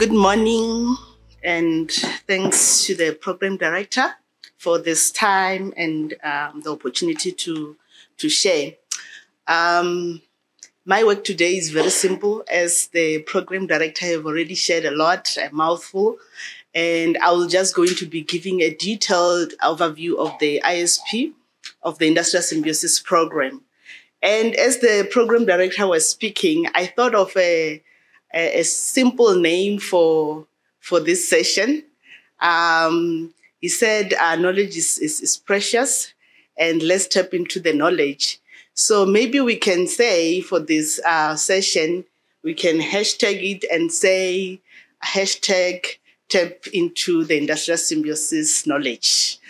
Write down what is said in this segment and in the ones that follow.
Good morning, and thanks to the program director for this time and the opportunity to share. My work today is very simple, as the program director have already shared a lot, a mouthful, and I will just going to be giving a detailed overview of the ISP, of the Industrial Symbiosis program. And as the program director was speaking, I thought of a simple name for this session. He said, knowledge is precious, and let's tap into the knowledge. So maybe we can say for this session, we can hashtag it and say, hashtag tap into the industrial symbiosis knowledge.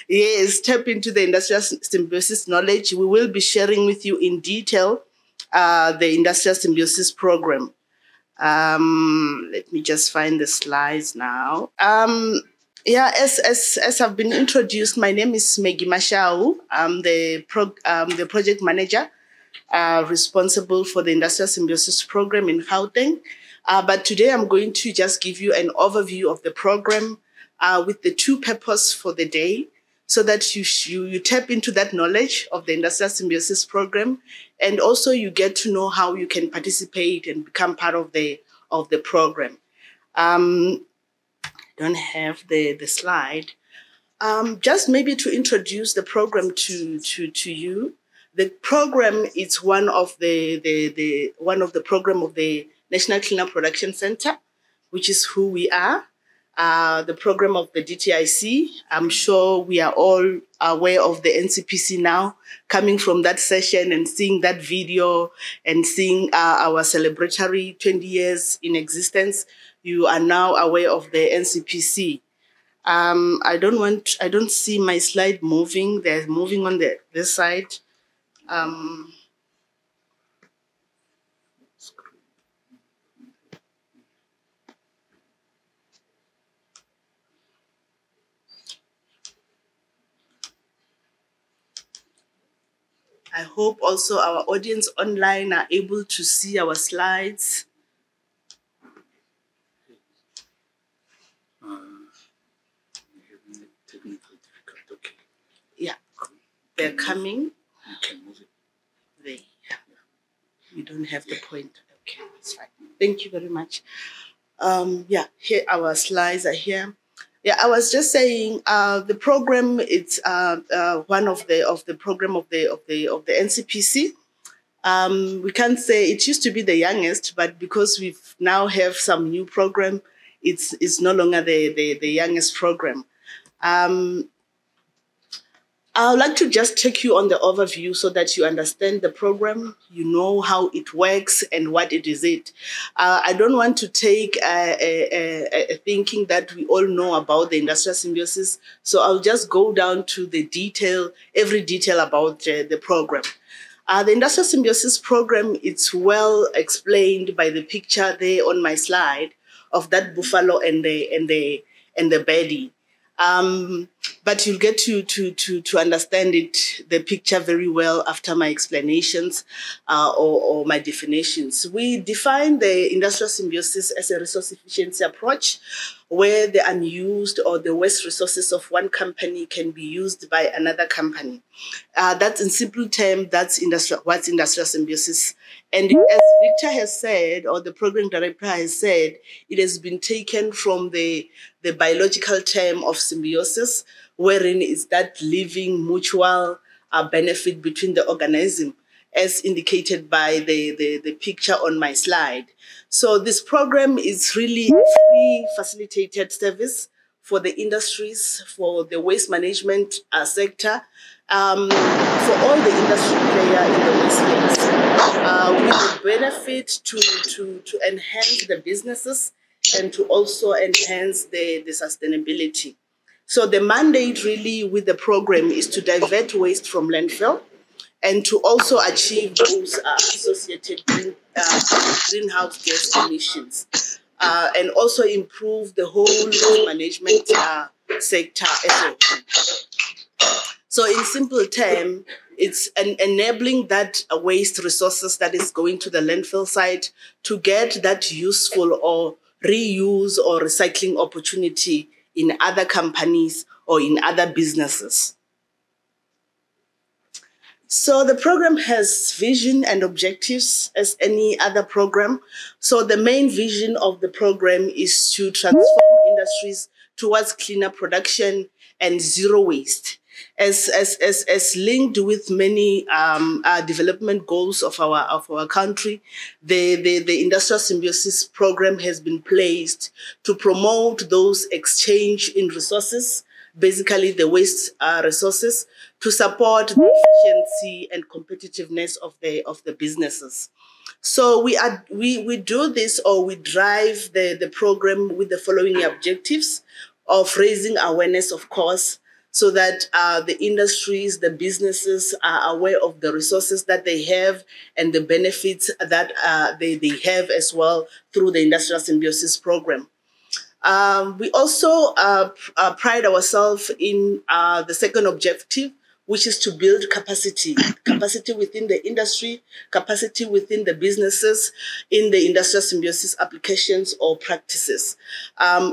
Yes, tap into the industrial symbiosis knowledge. We will be sharing with you in detail the industrial symbiosis program. Let me just find the slides now. As I've been introduced, my name is Maggie Mashau. I'm the project manager responsible for the industrial symbiosis program in Gauteng. But today I'm going to just give you an overview of the program with the two purposes for the day, so that you tap into that knowledge of the industrial symbiosis program, and also you get to know how you can participate and become part of the program. I don't have the slide. Just maybe to introduce the program to you. The program is one of the program of the National Cleaner Production Center, which is who we are. The program of the DTIC. I'm sure we are all aware of the NCPC now, coming from that session and seeing that video and seeing our celebratory 20 years in existence. You are now aware of the NCPC. I don't see my slide moving. They're moving on this side. I hope also our audience online are able to see our slides. Technical difficult. Okay. Yeah, they're coming. You can move it. There. We don't have the point. Okay, that's fine. Thank you very much. Here our slides are here. Yeah, I was just saying the program. It's one of the program of the NCPC. We can't say it used to be the youngest, but because we now have some new program, it's no longer the youngest program. I would like to just take you on the overview so that you understand the program, you know how it works and what it is. I don't want to take a thinking that we all know about the industrial symbiosis, so I'll just go down to the detail, every detail about the program. The industrial symbiosis program, it's well explained by the picture there on my slide of that buffalo and the birdie. But you'll get to understand the picture very well after my explanations or my definitions. We define the industrial symbiosis as a resource efficiency approach where the unused or the waste resources of one company can be used by another company. That's in simple terms, what's industrial symbiosis. And as Victor has said, or the program director has said, it has been taken from the biological term of symbiosis, wherein is that living mutual benefit between the organism, as indicated by the picture on my slide. So this program is really a free facilitated service for the industries, for the waste management sector, for all the industry players in the waste space, with the benefit to enhance the businesses and to also enhance the sustainability. So the mandate really with the program is to divert waste from landfill and to also achieve those associated greenhouse gas emissions, and also improve the whole waste management sector as a whole. So in simple terms, it's enabling that waste resources that is going to the landfill site to get that useful or reuse or recycling opportunity in other companies or in other businesses. So the program has vision and objectives as any other program. So the main vision of the program is to transform industries towards cleaner production and zero waste. As linked with many development goals of our country, the Industrial Symbiosis program has been placed to promote those exchange in resources, basically the waste resources, to support the efficiency and competitiveness of the businesses. So we do this, or we drive the program with the following objectives of raising awareness, of course, so that the industries, the businesses are aware of the resources that they have and the benefits that they have as well through the Industrial Symbiosis program. We also pride ourselves in the second objective, which is to build capacity within the industry, capacity within the businesses in the industrial symbiosis applications or practices.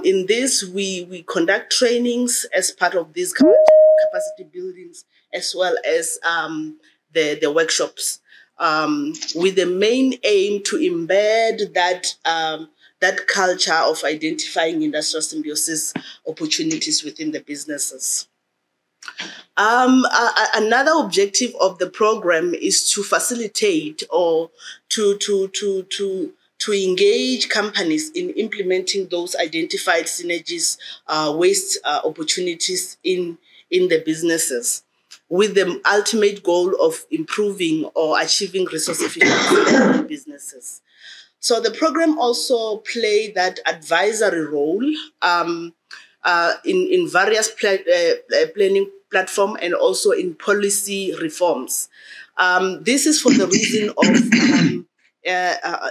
In this, we conduct trainings as part of these capacity buildings, as well as the workshops, with the main aim to embed that culture of identifying industrial symbiosis opportunities within the businesses. Another objective of the program is to facilitate or to engage companies in implementing those identified synergies, waste opportunities in the businesses, with the ultimate goal of improving or achieving resource efficiency in the businesses. So the program also played that advisory role in various planning platform and also in policy reforms. This is for the reason of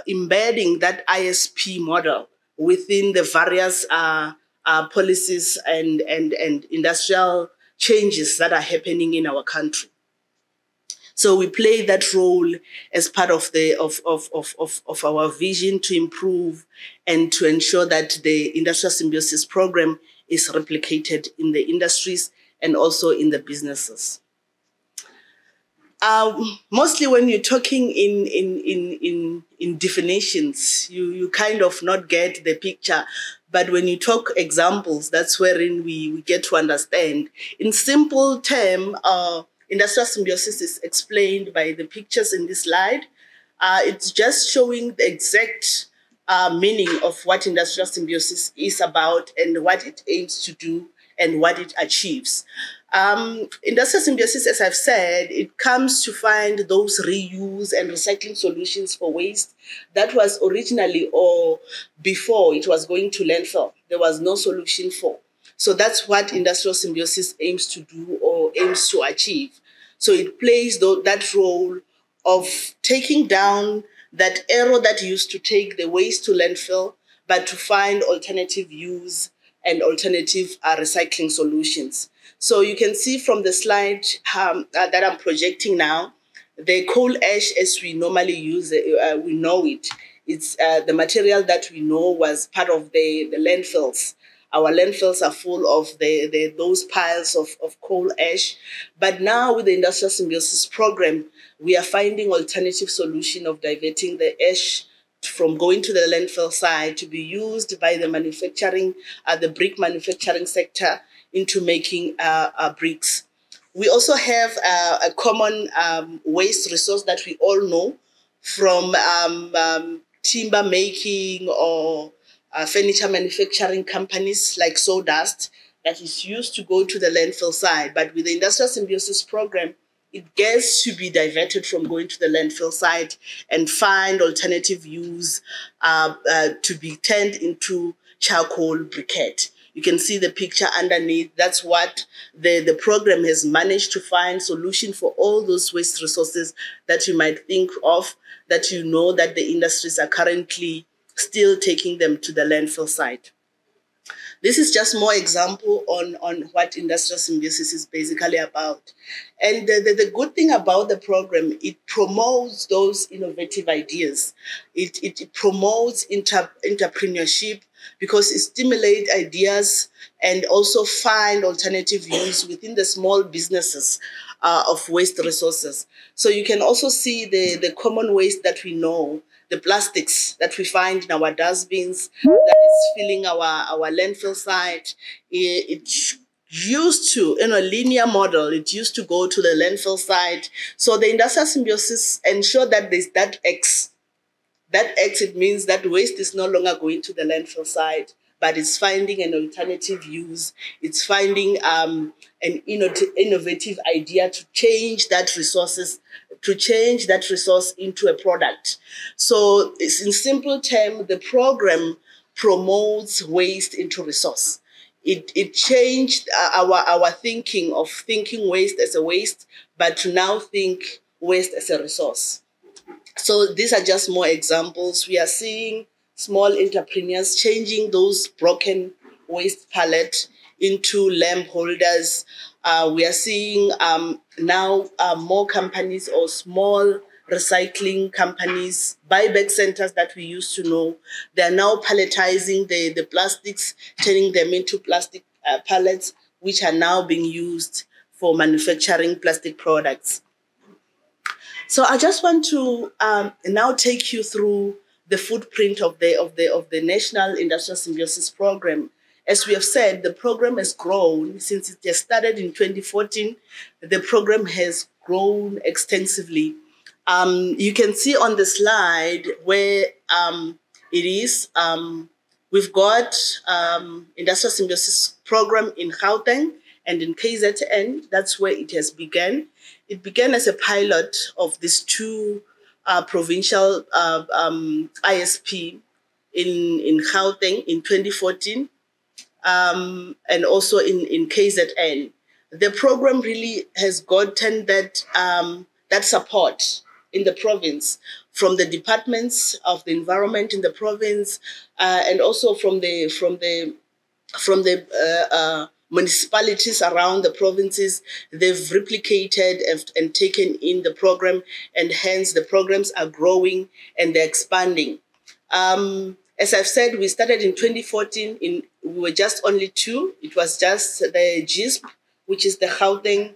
embedding that ISP model within the various policies and industrial changes that are happening in our country. So we play that role as part of our vision to improve and to ensure that the Industrial Symbiosis program is replicated in the industries and also in the businesses. Mostly when you're talking in definitions, you kind of not get the picture. But when you talk examples, that's wherein we get to understand. In simple term, industrial symbiosis is explained by the pictures in this slide. It's just showing the exact meaning of what industrial symbiosis is about and what it aims to do and what it achieves. Industrial symbiosis, as I've said, it comes to find those reuse and recycling solutions for waste that was originally or before it was going to landfill, there was no solution for. So that's what industrial symbiosis aims to do or aims to achieve. So it plays that role of taking down that arrow that used to take the waste to landfill, but to find alternative use and alternative recycling solutions. So you can see from the slide that I'm projecting now, the coal ash as we normally use, we know it. It's the material that we know was part of the landfills. Our landfills are full of those piles of coal ash. But now with the Industrial Symbiosis program, we are finding alternative solution of diverting the ash from going to the landfill side to be used by the manufacturing, the brick manufacturing sector into making bricks. We also have a common waste resource that we all know from timber making or furniture manufacturing companies like sawdust that is used to go to the landfill side. But with the Industrial Symbiosis program, it gets to be diverted from going to the landfill site and find alternative use to be turned into charcoal briquette. You can see the picture underneath. That's what the program has managed to find solution for all those waste resources that you might think of, that you know that the industries are currently still taking them to the landfill site. This is just more example on what industrial symbiosis is basically about. And the good thing about the program, it promotes those innovative ideas. It promotes entrepreneurship because it stimulates ideas and also find alternative use within the small businesses of waste resources. So you can also see the common waste that we know, the plastics that we find in our dustbins that is filling our landfill site. It used to, in a linear model, it used to go to the landfill site. So the industrial symbiosis ensure that there's that X. That X, it means that waste is no longer going to the landfill site, but it's finding an alternative use. It's finding an innovative idea to change that resource into a product. So it's in simple terms, the program promotes waste into resource. It changed our thinking of thinking waste as a waste, but to now think waste as a resource. So these are just more examples. We are seeing small entrepreneurs changing those broken waste pallet into lamp holders. We are seeing now more companies or small recycling companies, buyback centers that we used to know. They are now palletizing the plastics, turning them into plastic pallets, which are now being used for manufacturing plastic products. So I just want to now take you through the footprint of the National Industrial Symbiosis Program. As we have said, the program has grown since it has started in 2014. The program has grown extensively. You can see on the slide where it is. We've got Industrial Symbiosis Program in Gauteng and in KZN. That's where it has begun. It began as a pilot of these two provincial ISP in Gauteng in 2014 and also in KZN. The program really has gotten that support in the province from the departments of the environment in the province and also from the municipalities around the provinces. They've replicated and taken in the program, and hence the programs are growing and they're expanding. As I've said, we started in 2014. We were just only two. It was just the GISP, which is the Gauteng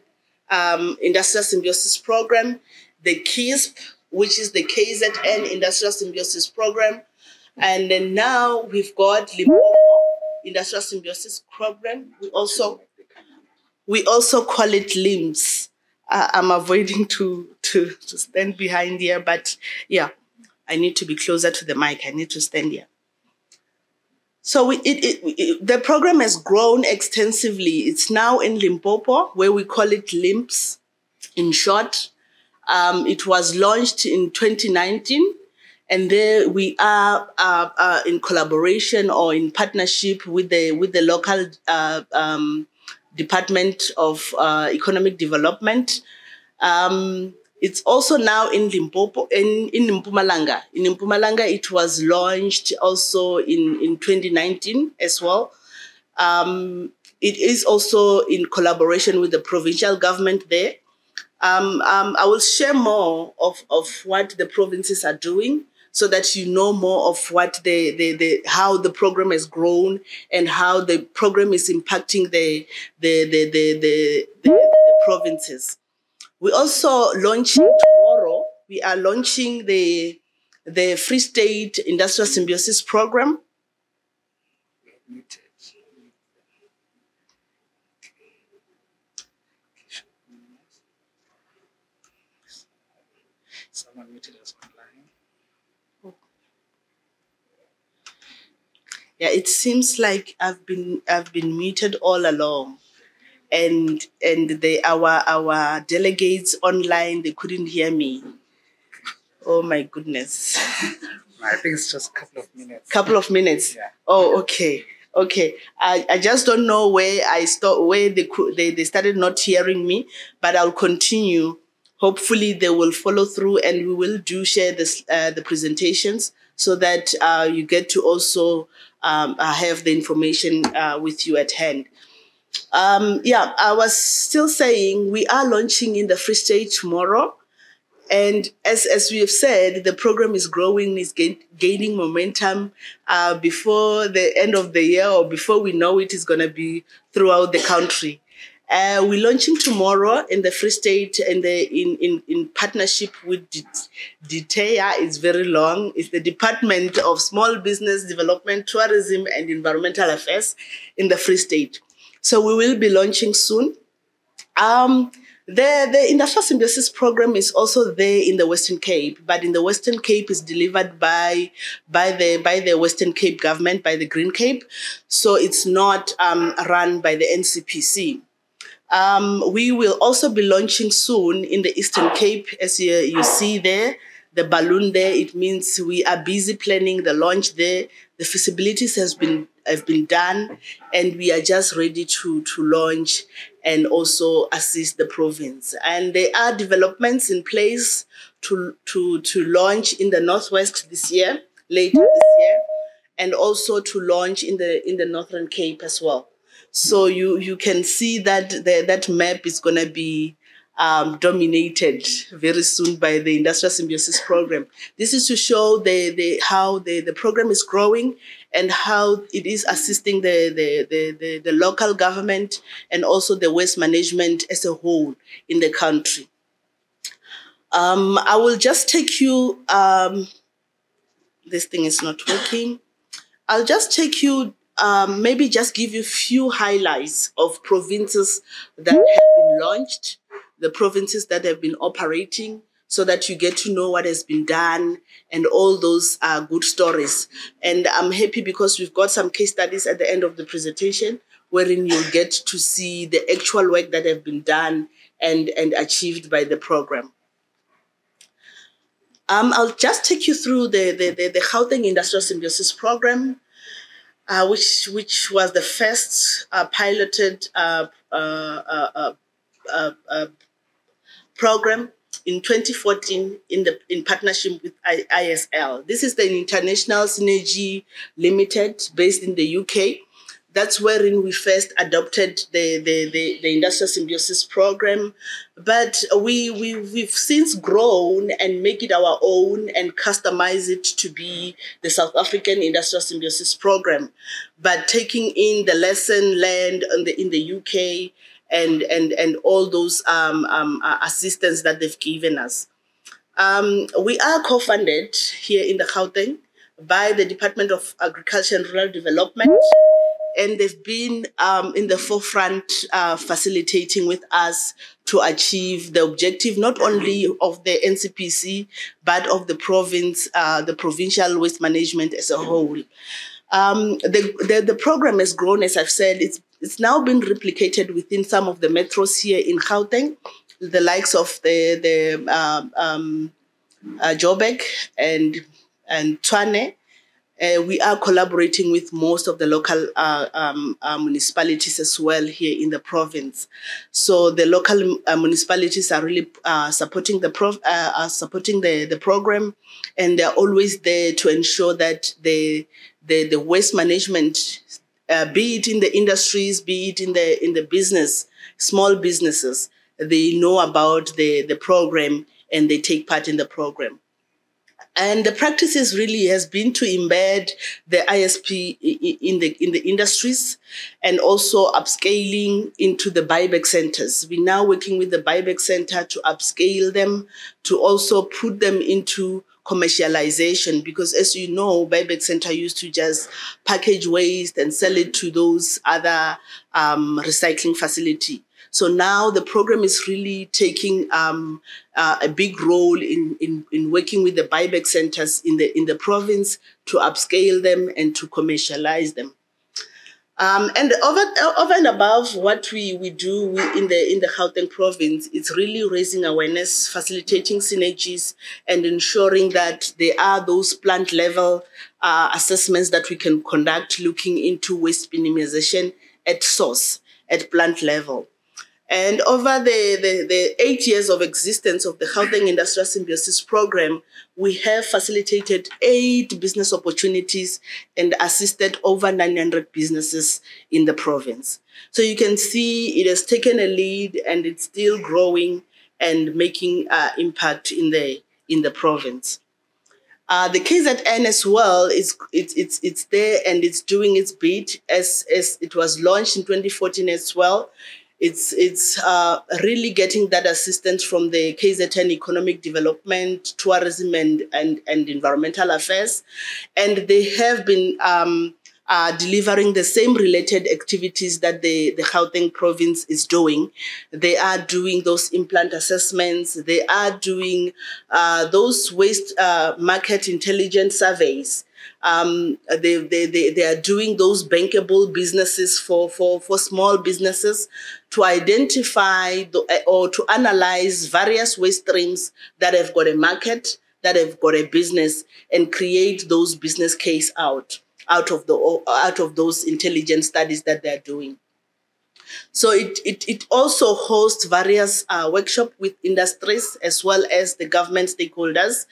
Industrial Symbiosis Program, the KISP, which is the KZN Industrial Symbiosis Program, and then now we've got Limpopo Industrial Symbiosis Program. We also call it LIMS. I'm avoiding to stand behind here, but yeah, I need to be closer to the mic. I need to stand here. So the program has grown extensively. It's now in Limpopo, where we call it LIMS in short. It was launched in 2019. And there we are in collaboration or in partnership with the local Department of Economic Development. It's also now in Limpopo, in Mpumalanga. In Mpumalanga, it was launched also in 2019 as well. It is also in collaboration with the provincial government there. I will share more of what the provinces are doing, so that you know more of what how the program has grown and how the program is impacting the provinces. We also launching tomorrow. We are launching the Free State Industrial Symbiosis Program. Someone muted us online. Yeah, it seems like I've been muted all along, and our delegates online, they couldn't hear me. Oh my goodness! I think it's just a couple of minutes. Couple of minutes. Yeah. Oh, okay. I just don't know where I stopped, where they started not hearing me, but I'll continue. Hopefully they will follow through, and we will share this the presentations so that you get to also have the information with you at hand. I was still saying we are launching in the Free State tomorrow. And as we have said, the program is growing, is gaining momentum. Before the end of the year or before we know it, is going to be throughout the country. We're launching tomorrow in the Free State and in partnership with DTEA. It's very long. It's the Department of Small Business Development, Tourism and Environmental Affairs in the Free State. So we will be launching soon. The Industrial Symbiosis program is also there in the Western Cape, but in the Western Cape is delivered by the Western Cape government, by the Green Cape. So it's not run by the NCPC. We will also be launching soon in the Eastern Cape, as you see there, the balloon there. It means we are busy planning the launch there. The feasibilities have been done, and we are just ready to launch and also assist the province. And there are developments in place to launch in the Northwest this year, later this year, and also to launch in the Northern Cape as well. So you can see that that map is going to be dominated very soon by the Industrial Symbiosis program. This is to show how the program is growing and how it is assisting the local government and also the waste management as a whole in the country. I will just take you, this thing is not working. I'll just take you, maybe just give you a few highlights of provinces that have been launched, the provinces that have been operating, so that you get to know what has been done and all those good stories. And I'm happy because we've got some case studies at the end of the presentation wherein you'll get to see the actual work that have been done and achieved by the program. I'll just take you through the Gauteng Industrial Symbiosis program, which was the first piloted program in 2014 in partnership with ISL. This is the International Synergy Limited based in the UK. That's wherein we first adopted the Industrial Symbiosis program. But we've since grown and make it our own and customize it to be the South African Industrial Symbiosis program, but taking in the lesson learned in the UK and all those assistance that they've given us. We are co-funded here in the Gauteng by the Department of Agriculture and Rural Development, and they've been in the forefront facilitating with us to achieve the objective not only of the NCPC, but of the province, the provincial waste management as a whole. The program has grown, as I've said. It's now been replicated within some of the metros here in Gauteng, the likes of the Joburg and Tshwane. We are collaborating with most of the local municipalities as well here in the province. So the local municipalities are really supporting the program, and they're always there to ensure that the waste management, be it in the industries, be it in the business, small businesses, they know about the program and they take part in the program. And the practices really has been to embed the ISP in the industries and also upscaling into the buyback centers. We're now working with the buyback center to upscale them, to also put them into commercialization, because as you know, buyback center used to just package waste and sell it to those other recycling facility. So now the program is really taking a big role in working with the buyback centers in the province to upscale them and to commercialize them. And over and above what we do in the Gauteng province, it's really raising awareness, facilitating synergies, and ensuring that there are those plant level assessments that we can conduct, looking into waste minimization at source, at plant level. And over the 8 years of existence of the Gauteng Industrial Symbiosis Program, we have facilitated 8 business opportunities and assisted over 900 businesses in the province. So you can see it has taken a lead and it's still growing and making impact in the province. The KZN as well it's there and it's doing its bit as it was launched in 2014 as well. It's really getting that assistance from the KZN Economic Development, Tourism and Environmental Affairs, and they have been delivering the same related activities that the Gauteng province is doing. They are doing those implant assessments. They are doing those waste market intelligence surveys. They are doing those bankable businesses for small businesses to identify or to analyze various waste streams that have got a market, that have got a business, and create those business case out of those intelligence studies that they're doing. So it also hosts various workshops with industries as well as the government stakeholders.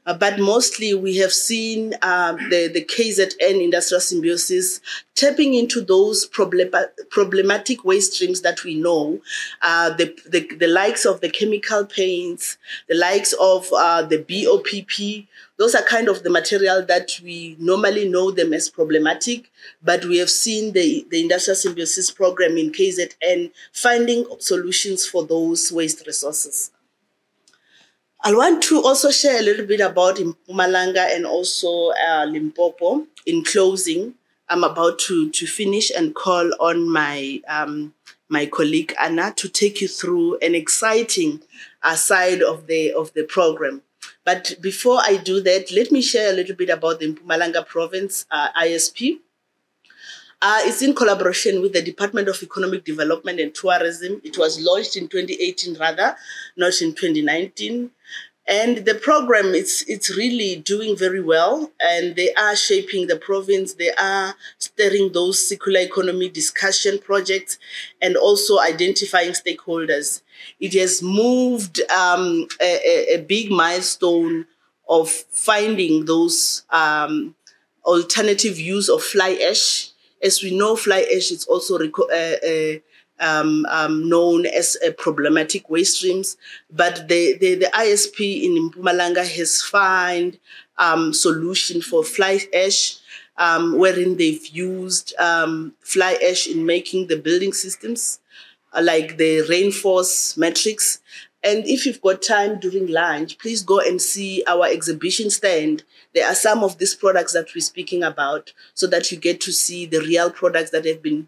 But mostly we have seen the KZN Industrial Symbiosis tapping into those problematic waste streams that we know, the likes of the chemical paints, the likes of the BOPP. Those are kind of the material that we normally know them as problematic, but we have seen the Industrial Symbiosis Program in KZN finding solutions for those waste resources. I want to also share a little bit about Mpumalanga and also Limpopo. In closing, I'm about to finish and call on my my colleague Anna to take you through an exciting side of the program. But before I do that, let me share a little bit about the Malanga Province ISP. It's in collaboration with the Department of Economic Development and Tourism. It was launched in 2018 rather, not in 2019. And the program, it's really doing very well, and they are shaping the province. They are steering those circular economy discussion projects and also identifying stakeholders. It has moved a big milestone of finding those alternative use of fly ash. As we know, fly ash is also known as a problematic waste streams, but the ISP in Mpumalanga has found solution for fly ash, wherein they've used fly ash in making the building systems, like the rainforest matrix. And if you've got time during lunch, please go and see our exhibition stand. There are some of these products that we're speaking about, so that you get to see the real products that have been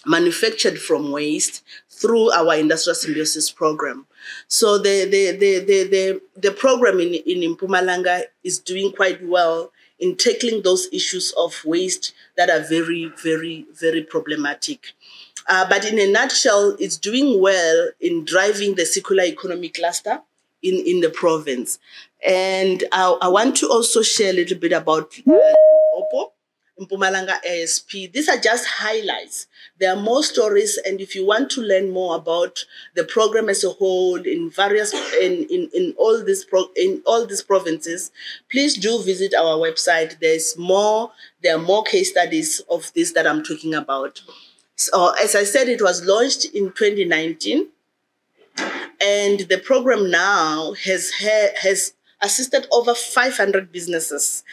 manufactured from waste through our industrial symbiosis program. So the program in Mpumalanga is doing quite well in tackling those issues of waste that are very, very, very problematic. But in a nutshell, it's doing well in driving the circular economy cluster in the province. And I want to also share a little bit about OPPO, Mpumalanga ASP. These are just highlights. There are more stories, and if you want to learn more about the program as a whole in various in all these provinces, please do visit our website. There are more case studies of this that I'm talking about. So as I said, it was launched in 2019, and the program now has assisted over 500 businesses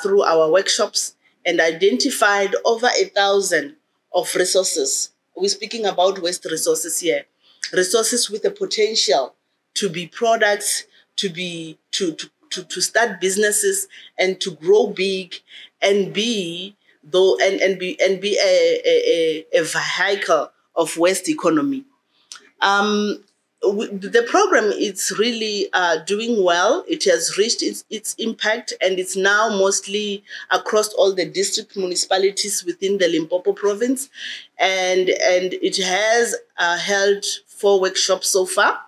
through our workshops and identified over 1,000 of resources. We're speaking about waste resources here, resources with the potential to be products, to start businesses and to grow big and be a vehicle of waste economy. The program is really doing well. It has reached its impact, and it's now mostly across all the district municipalities within the Limpopo province. And it has held 4 workshops so far,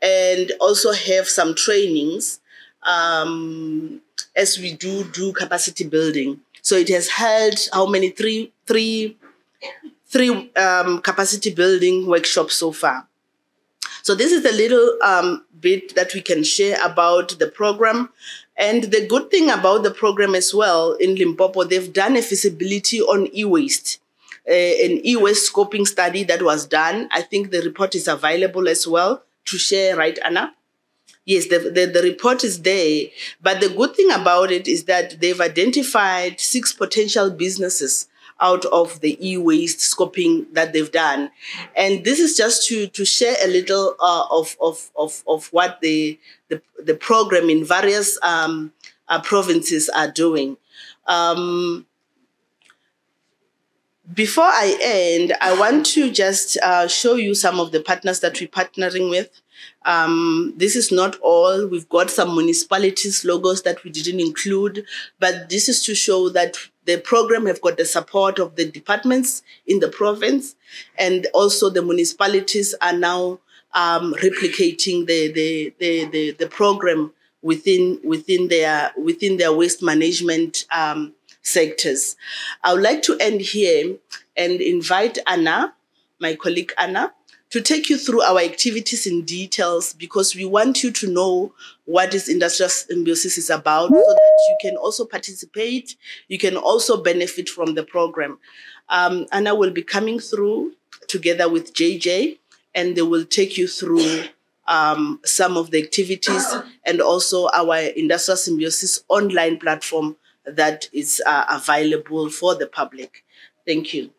and also have some trainings as we do capacity building. So it has held how many? Three 3 capacity building workshops so far. So this is a little bit that we can share about the program. And the good thing about the program as well in Limpopo, they've done a feasibility on e-waste, an e-waste scoping study that was done. I think the report is available as well to share, right, Anna? Yes, the report is there. But the good thing about it is that they've identified 6 potential businesses out of the e-waste scoping that they've done. And this is just to share a little of what the program in various provinces are doing. Before I end, I want to just show you some of the partners that we're partnering with. This is not all. We've got some municipalities logos that we didn't include, but this is to show that the program have got the support of the departments in the province, and also the municipalities are now replicating the program within their waste management sectors. I would like to end here and invite Anna, my colleague Anna, to take you through our activities in details, because we want you to know what is Industrial Symbiosis is about, so that you can also participate, you can also benefit from the program. Anna will be coming through together with JJ, and they will take you through some of the activities and also our Industrial Symbiosis online platform that is available for the public. Thank you.